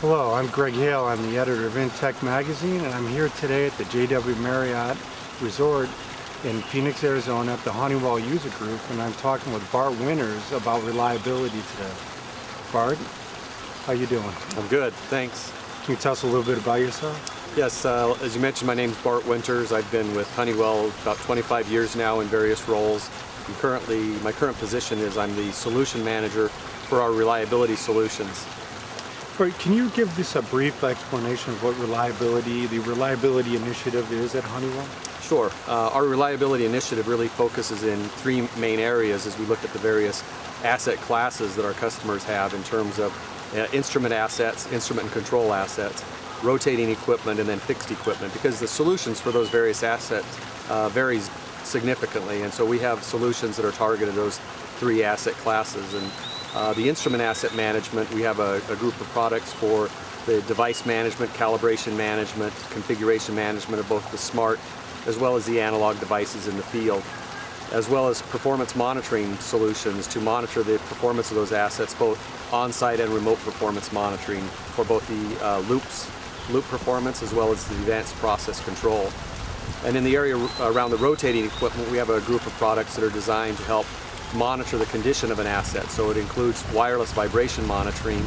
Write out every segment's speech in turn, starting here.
Hello, I'm Greg Hale. I'm the editor of InTech Magazine, and I'm here today at the JW Marriott Resort in Phoenix, Arizona at the Honeywell User Group, and I'm talking with Bart Winters about reliability today. Bart, how you doing? I'm good, thanks. Can you tell us a little bit about yourself? Yes, as you mentioned, my name's Bart Winters. I've been with Honeywell about 25 years now in various roles. And my current position is I'm the solution manager for our reliability solutions. Bart, can you give us a brief explanation of what the reliability initiative is at Honeywell? Sure. Our reliability initiative really focuses in three main areas as we look at the various asset classes that our customers have in terms of instrument assets, instrument and control assets, rotating equipment, and then fixed equipment, because the solutions for those various assets varies significantly, and so we have solutions that are targeted at those three asset classes. And the instrument asset management, we have a group of products for the device management, calibration management, configuration management of both the smart as well as the analog devices in the field, as well as performance monitoring solutions to monitor the performance of those assets, both on-site and remote performance monitoring for both the loop performance as well as the advanced process control. And in the area around the rotating equipment, we have a group of products that are designed to help monitor the condition of an asset. So it includes wireless vibration monitoring,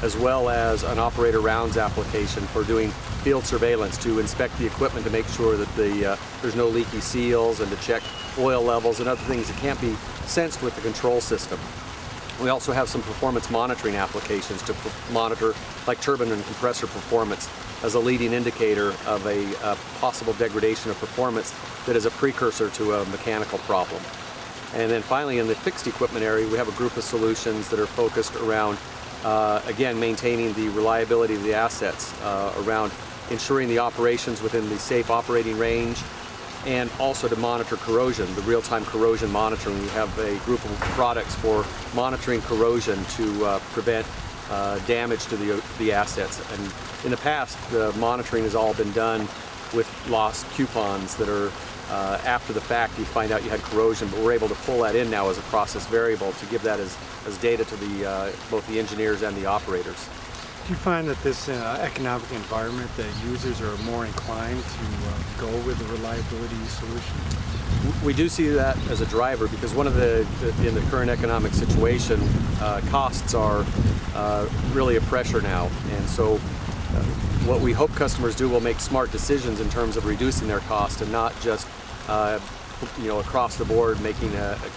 as well as an operator rounds application for doing field surveillance to inspect the equipment to make sure that there's no leaky seals, and to check oil levels and other things that can't be sensed with the control system. We also have some performance monitoring applications to monitor like turbine and compressor performance as a leading indicator of a possible degradation of performance that is a precursor to a mechanical problem. And then finally, in the fixed equipment area, we have a group of solutions that are focused around again, maintaining the reliability of the assets, around ensuring the operations within the safe operating range, and also to monitor corrosion, the real-time corrosion monitoring. We have a group of products for monitoring corrosion to prevent damage to the assets. And in the past, the monitoring has all been done with lost coupons that are after the fact you find out you had corrosion, but we're able to pull that in now as a process variable to give that as data to both the engineers and the operators. Do you find that this economic environment that users are more inclined to go with the reliability solution? We do see that as a driver, because one of in the current economic situation, costs are really a pressure now, and so what we hope customers do will make smart decisions in terms of reducing their cost, and not just across the board making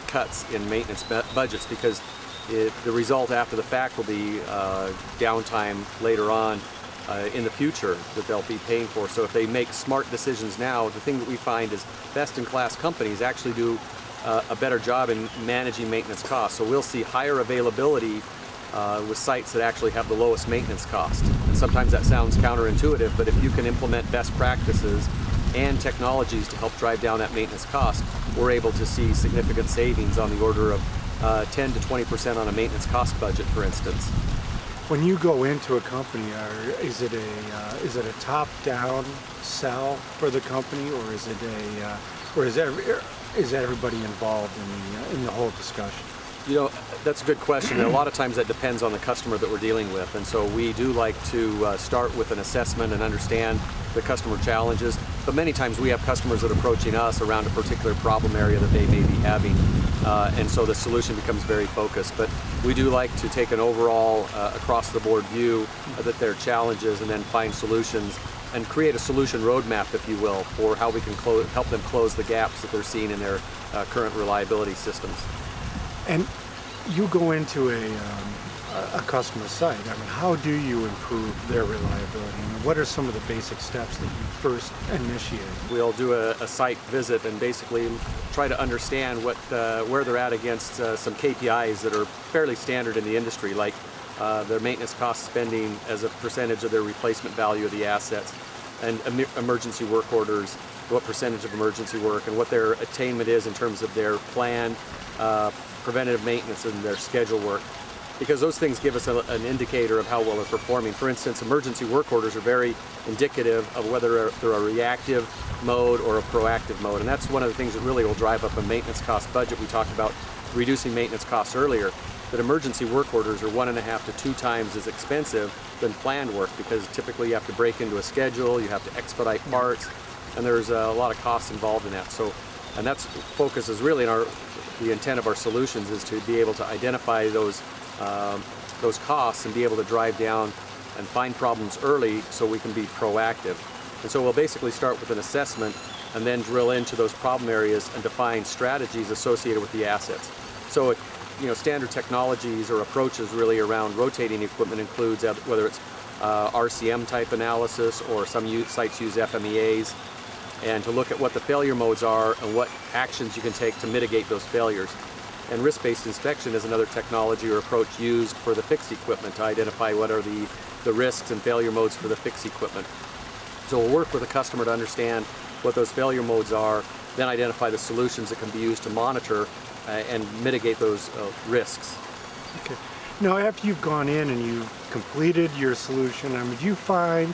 cuts in maintenance budgets, because the result after the fact will be downtime later on in the future that they'll be paying for. So if they make smart decisions now, the thing that we find is best-in-class companies actually do a better job in managing maintenance costs. So we'll see higher availability with sites that actually have the lowest maintenance cost. And sometimes that sounds counterintuitive, but if you can implement best practices and technologies to help drive down that maintenance cost, we're able to see significant savings on the order of 10 to 20% on a maintenance cost budget, for instance. When you go into a company, is it a top-down sell for the company, or is everybody involved in the whole discussion? You know, that's a good question, and a lot of times that depends on the customer that we're dealing with. And so we do like to start with an assessment and understand the customer challenges, but many times we have customers that are approaching us around a particular problem area that they may be having, and so the solution becomes very focused. But we do like to take an overall across-the-board view that there are challenges, and then find solutions and create a solution roadmap, if you will, for how we can help them close the gaps that they're seeing in their current reliability systems. And you go into a customer site. I mean, how do you improve their reliability? I mean, what are some of the basic steps that you first initiate? We'll do a site visit and basically try to understand where they're at against some KPIs that are fairly standard in the industry, like their maintenance cost spending as a percentage of their replacement value of the assets, and emergency work orders, what percentage of emergency work, and what their attainment is in terms of their planned preventative maintenance and their schedule work, because those things give us an indicator of how well they're performing. For instance, emergency work orders are very indicative of whether they're a reactive mode or a proactive mode, and that's one of the things that really will drive up a maintenance cost budget. We talked about reducing maintenance costs earlier. that emergency work orders are 1.5 to 2 times as expensive than planned work, because typically you have to break into a schedule, you have to expedite parts, and there's a lot of costs involved in that. So, and that's focus is really in the intent of our solutions is to be able to identify those costs and be able to drive down and find problems early so we can be proactive. And so we'll basically start with an assessment and then drill into those problem areas and define strategies associated with the assets. So, standard technologies or approaches really around rotating equipment includes whether it's RCM type analysis, or some sites use FMEAs, and to look at what the failure modes are and what actions you can take to mitigate those failures. And risk-based inspection is another technology or approach used for the fixed equipment to identify what are the risks and failure modes for the fixed equipment. So we'll work with a customer to understand what those failure modes are, then identify the solutions that can be used to monitor and mitigate those risks. Okay. Now, after you've gone in and you've completed your solution, do you find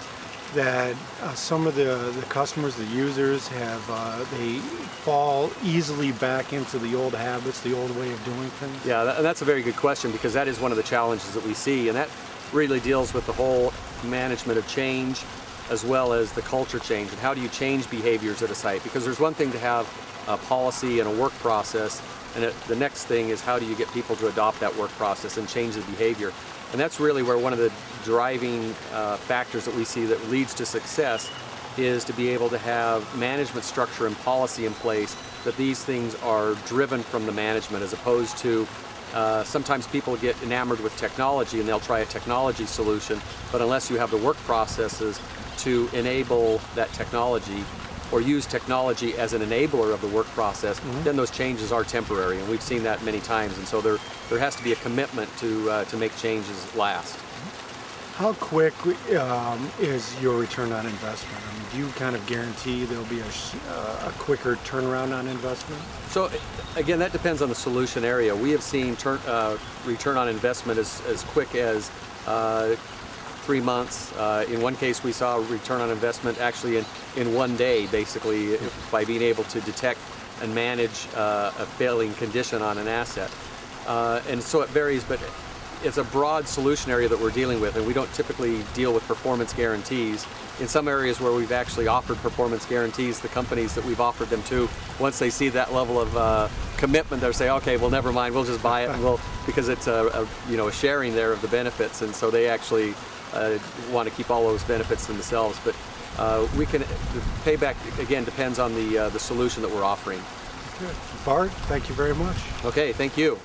that some of the customers, the users, they fall easily back into the old habits, the old way of doing things? Yeah, that's a very good question, because that is one of the challenges that we see, and that really deals with the whole management of change as well as the culture change, and how do you change behaviors at a site? Because there's one thing to have a policy and a work process, and the next thing is how do you get people to adopt that work process and change the behavior. And that's really where one of the driving factors that we see that leads to success is to be able to have management structure and policy in place, that these things are driven from the management, as opposed to sometimes people get enamored with technology and they'll try a technology solution, but unless you have the work processes to enable that technology or use technology as an enabler of the work process, then those changes are temporary, and we've seen that many times. And so there has to be a commitment to make changes last. How quick is your return on investment? Do you kind of guarantee there'll be a quicker turnaround on investment? So again, that depends on the solution area. We have seen return on investment as quick as 3 months. In one case, we saw a return on investment actually in 1 day, basically, by being able to detect and manage a failing condition on an asset. And so it varies, but it's a broad solution area that we're dealing with, and we don't typically deal with performance guarantees. In some areas where we've actually offered performance guarantees, the companies that we've offered them to, once they see that level of commitment, they'll say, okay, well, never mind, we'll just buy it, and because it's a sharing there of the benefits, and so they actually want to keep all those benefits themselves. But the payback, again, depends on the solution that we're offering. Good. Bart, thank you very much. Okay, thank you.